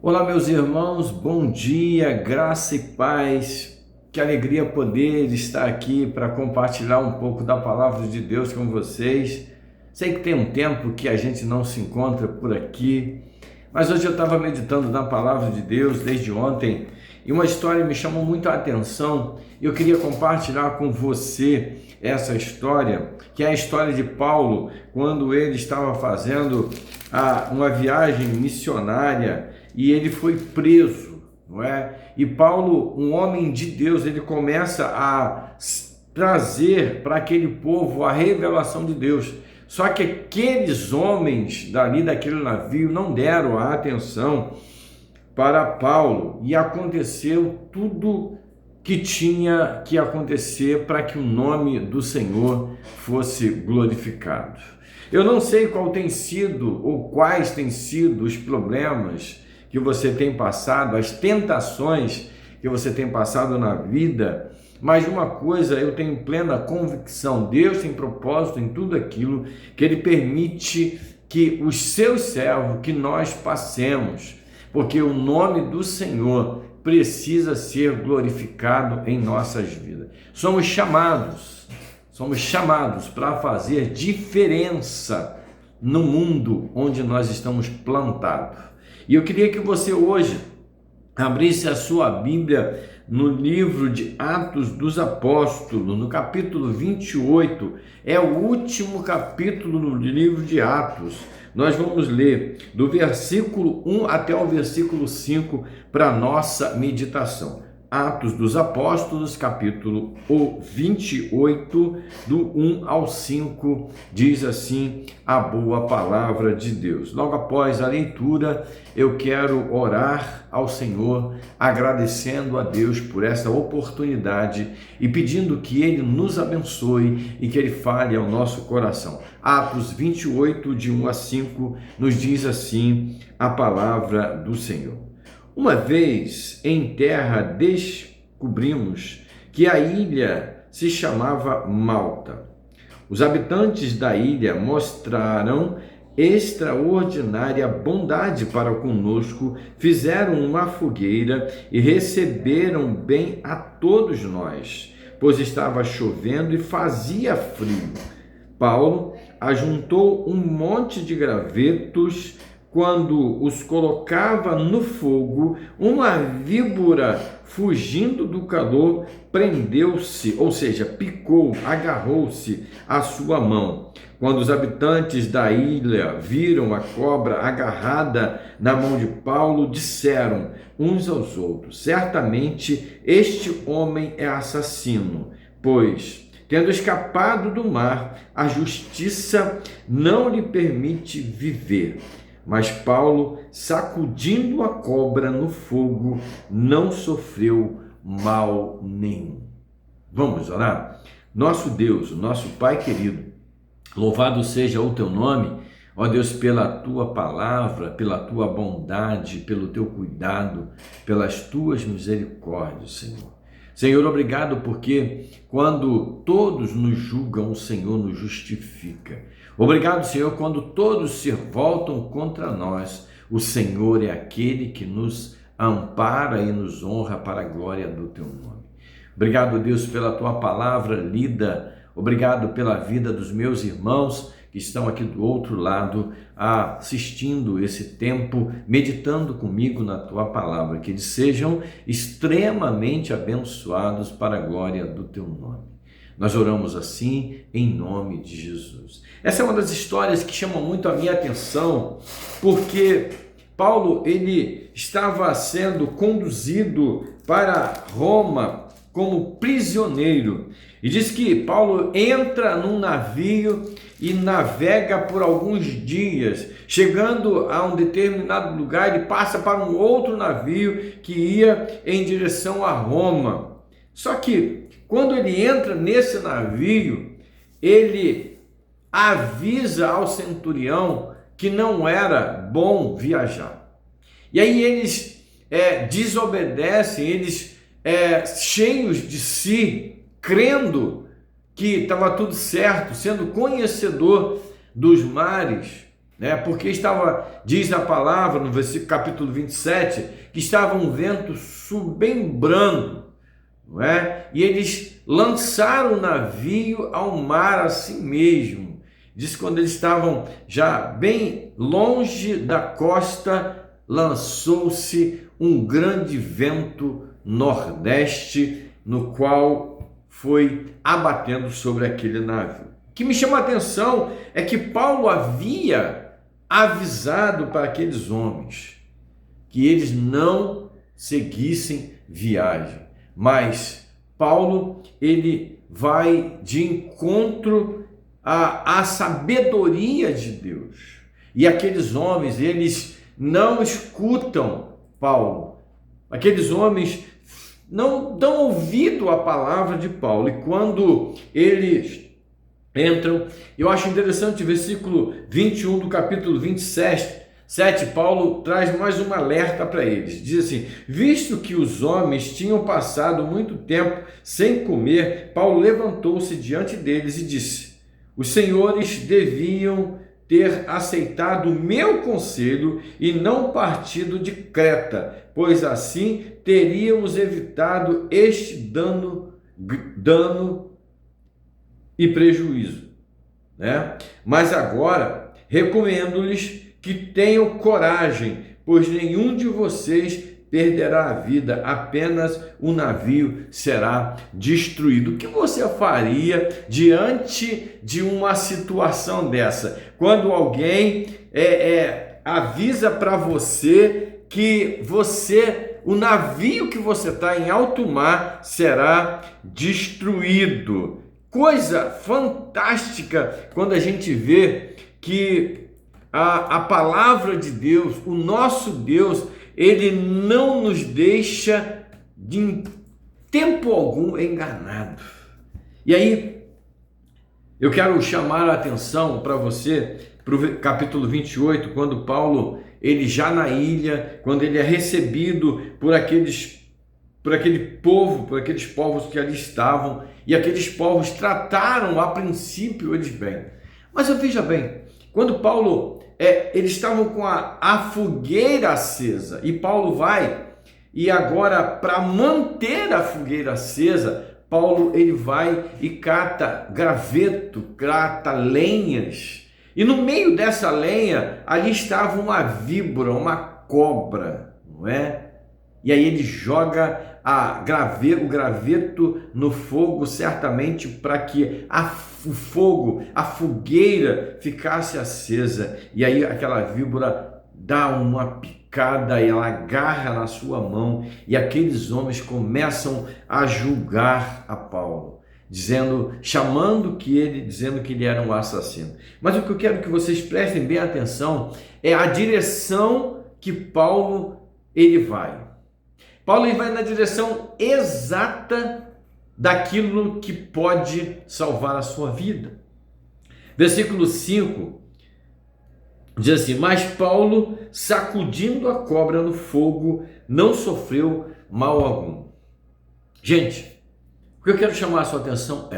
Olá, meus irmãos, bom dia, graça e paz. Que alegria poder estar aqui para compartilhar um pouco da palavra de Deus com vocês. Sei que tem um tempo que a gente não se encontra por aqui, mas hoje eu estava meditando na palavra de Deus desde ontem e uma história me chamou muito a atenção e eu queria compartilhar com você essa história, que é a história de Paulo, quando ele estava fazendo uma viagem missionária e ele foi preso, não é? E Paulo, um homem de Deus, ele começa a trazer para aquele povo a revelação de Deus. Só que aqueles homens daquele navio não deram a atenção para Paulo e aconteceu tudo que tinha que acontecer para que o nome do Senhor fosse glorificado. Eu não sei qual tem sido ou quais têm sido os problemas que você tem passado, as tentações que você tem passado na vida, mas uma coisa eu tenho plena convicção: Deus tem propósito em tudo aquilo que Ele permite que os seus servos, que nós passemos, porque o nome do Senhor precisa ser glorificado em nossas vidas. Somos chamados para fazer diferença no mundo onde nós estamos plantados. E eu queria que você hoje abrisse a sua Bíblia no livro de Atos dos Apóstolos, no capítulo 28, é o último capítulo no livro de Atos. Nós vamos ler do versículo 1 até o versículo 5 para a nossa meditação. Atos dos Apóstolos, capítulo 28, do 1 ao 5, diz assim a boa palavra de Deus. Logo após a leitura, eu quero orar ao Senhor, agradecendo a Deus por essa oportunidade e pedindo que Ele nos abençoe e que Ele fale ao nosso coração. Atos 28, de 1 a 5, nos diz assim a palavra do Senhor. Uma vez em terra descobrimos que a ilha se chamava Malta. Os habitantes da ilha mostraram extraordinária bondade para conosco, fizeram uma fogueira e receberam bem a todos nós, pois estava chovendo e fazia frio. Paulo ajuntou um monte de gravetos. Quando os colocava no fogo, uma víbora, fugindo do calor, prendeu-se, ou seja, picou, agarrou-se à sua mão. Quando os habitantes da ilha viram a cobra agarrada na mão de Paulo, disseram uns aos outros: certamente este homem é assassino, pois, tendo escapado do mar, a justiça não lhe permite viver. Mas Paulo, sacudindo a cobra no fogo, não sofreu mal nenhum. Vamos orar? Nosso Deus, nosso Pai querido, louvado seja o teu nome, ó Deus, pela tua palavra, pela tua bondade, pelo teu cuidado, pelas tuas misericórdias, Senhor. Senhor, obrigado porque quando todos nos julgam, o Senhor nos justifica. Obrigado, Senhor, quando todos se voltam contra nós, o Senhor é aquele que nos ampara e nos honra para a glória do teu nome. Obrigado, Deus, pela tua palavra lida. Obrigado pela vida dos meus irmãos que estão aqui do outro lado, assistindo esse tempo, meditando comigo na tua palavra, que eles sejam extremamente abençoados para a glória do teu nome. Nós oramos assim em nome de Jesus. Essa é uma das histórias que chama muito a minha atenção, porque Paulo ele estava sendo conduzido para Roma como prisioneiro. E diz que Paulo entra num navio e navega por alguns dias. Chegando a um determinado lugar, ele passa para um outro navio que ia em direção a Roma. Só que quando ele entra nesse navio, ele avisa ao centurião que não era bom viajar. E aí eles desobedecem, eles cheios de si, crendo que estava tudo certo, sendo conhecedor dos mares, né? Porque diz a palavra no versículo capítulo 27, que estava um vento bem brando, não é? E eles lançaram o navio ao mar assim mesmo. Diz que quando eles estavam já bem longe da costa, lançou-se um grande vento nordeste, no qual foi abatendo sobre aquele navio. O que me chama a atenção é que Paulo havia avisado para aqueles homens que eles não seguissem viagem, mas Paulo, ele vai de encontro à sabedoria de Deus, e aqueles homens, eles não escutam Paulo, aqueles homens não dão ouvido à palavra de Paulo, e quando eles entram, eu acho interessante o versículo 21 do capítulo 27, Paulo traz mais um alerta para eles. Diz assim: visto que os homens tinham passado muito tempo sem comer, Paulo levantou-se diante deles e disse: os senhores deviam ter aceitado o meu conselho e não partido de Creta, pois assim teríamos evitado este dano e prejuízo, né? Mas agora recomendo-lhes que tenham coragem, pois nenhum de vocês perderá a vida, apenas o navio será destruído. O que você faria diante de uma situação dessa? Quando alguém avisa para você que o navio que você está em alto mar será destruído. Coisa fantástica quando a gente vê que a palavra de Deus, o nosso Deus, ele não nos deixa de tempo algum enganado. E aí, eu quero chamar a atenção para você, para o capítulo 28, quando Paulo, ele já na ilha, quando ele é recebido por aqueles povos que ali estavam, e aqueles povos trataram a princípio eles bem. Mas veja bem, quando Paulo, eles estavam com a fogueira acesa, e Paulo vai, e agora para manter a fogueira acesa, Paulo ele vai e cata graveto, cata lenhas, e no meio dessa lenha, ali estava uma víbora, uma cobra, não é? E aí ele joga o graveto no fogo, certamente para que o fogo, a fogueira ficasse acesa. E aí aquela víbora dá uma picada e ela agarra na sua mão, e aqueles homens começam a julgar a Paulo, dizendo que ele era um assassino. Mas o que eu quero que vocês prestem bem atenção é a direção que Paulo ele vai. Paulo vai na direção exata daquilo que pode salvar a sua vida. Versículo 5 diz assim: mas Paulo, sacudindo a cobra no fogo, não sofreu mal algum. Gente, o que eu quero chamar a sua atenção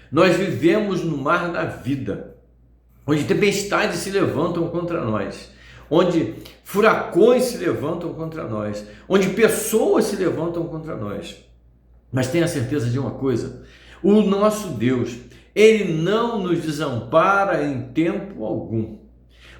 nós vivemos no mar da vida, onde tempestades se levantam contra nós, onde furacões se levantam contra nós, onde pessoas se levantam contra nós. Mas tenha certeza de uma coisa: o nosso Deus, ele não nos desampara em tempo algum,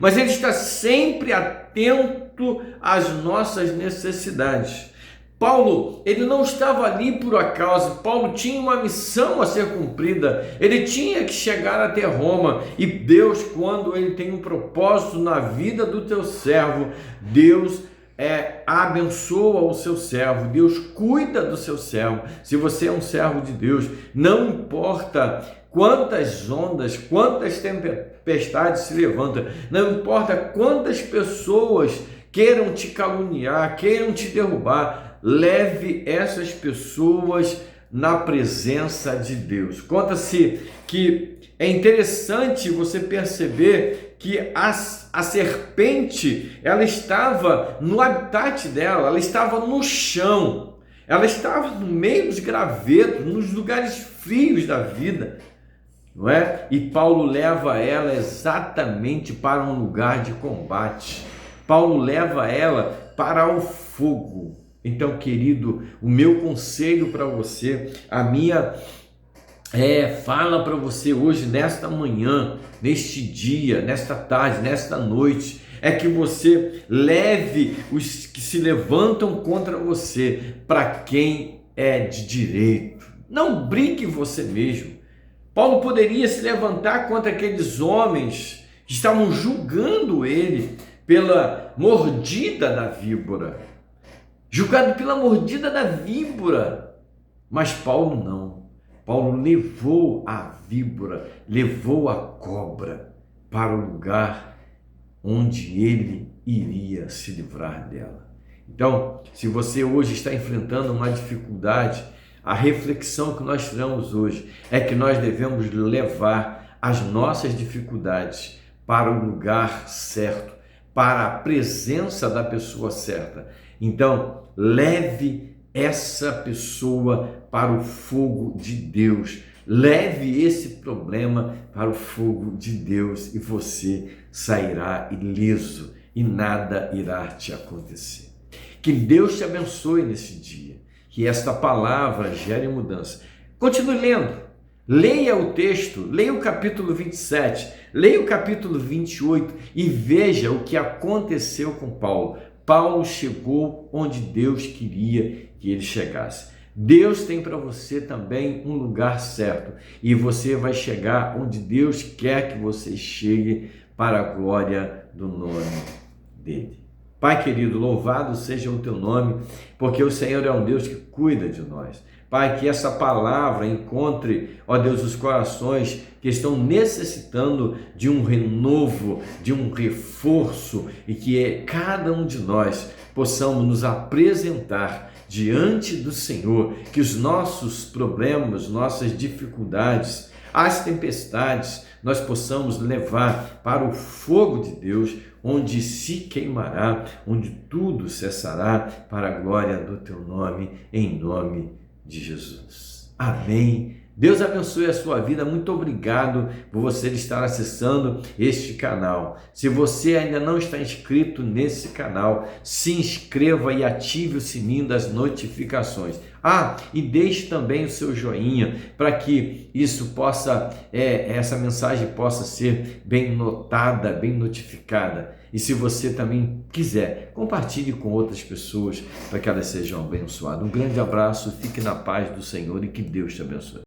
mas ele está sempre atento às nossas necessidades. Paulo, ele não estava ali por acaso. Paulo tinha uma missão a ser cumprida, ele tinha que chegar até Roma, e Deus, quando ele tem um propósito na vida do teu servo, Deus abençoa o seu servo, Deus cuida do seu servo. Se você é um servo de Deus, não importa quantas ondas, quantas tempestades se levantam, não importa quantas pessoas queiram te caluniar, queiram te derrubar, leve essas pessoas na presença de Deus. Conta-se que é interessante você perceber que a serpente, ela estava no habitat dela, ela estava no chão, ela estava no meio dos gravetos, nos lugares frios da vida. não é? E Paulo leva ela exatamente para um lugar de combate. Paulo leva ela para o fogo. Então, querido, o meu conselho para você, a minha fala para você hoje, nesta manhã, neste dia, nesta tarde, nesta noite, é que você leve os que se levantam contra você para quem é de direito. Não brinque você mesmo. Paulo poderia se levantar contra aqueles homens que estavam julgando ele pela mordida da víbora. Julgado pela mordida da víbora. Mas Paulo não. Paulo levou a víbora, levou a cobra para o lugar onde ele iria se livrar dela. Então, se você hoje está enfrentando uma dificuldade, a reflexão que nós tiramos hoje é que nós devemos levar as nossas dificuldades para o lugar certo, para a presença da pessoa certa. Então, leve essa pessoa para o fogo de Deus. Leve esse problema para o fogo de Deus e você sairá ileso e nada irá te acontecer. Que Deus te abençoe nesse dia, que esta palavra gere mudança. Continue lendo, leia o texto, leia o capítulo 27, leia o capítulo 28 e veja o que aconteceu com Paulo. Paulo chegou onde Deus queria que ele chegasse. Deus tem para você também um lugar certo e você vai chegar onde Deus quer que você chegue para a glória do nome dele. Pai querido, louvado seja o teu nome, porque o Senhor é um Deus que cuida de nós. Pai, que essa palavra encontre, ó Deus, os corações que estão necessitando de um renovo, de um reforço e que cada um de nós possamos nos apresentar diante do Senhor, que os nossos problemas, nossas dificuldades, as tempestades, nós possamos levar para o fogo de Deus, onde se queimará, onde tudo cessará para a glória do teu nome, em nome de Jesus. Amém. Deus abençoe a sua vida. Muito obrigado por você estar acessando este canal. Se você ainda não está inscrito nesse canal, se inscreva e ative o sininho das notificações. E deixe também o seu joinha para que isso possa, essa mensagem possa ser bem notada, bem notificada. E se você também quiser, compartilhe com outras pessoas para que elas sejam abençoadas. Um grande abraço, fique na paz do Senhor e que Deus te abençoe.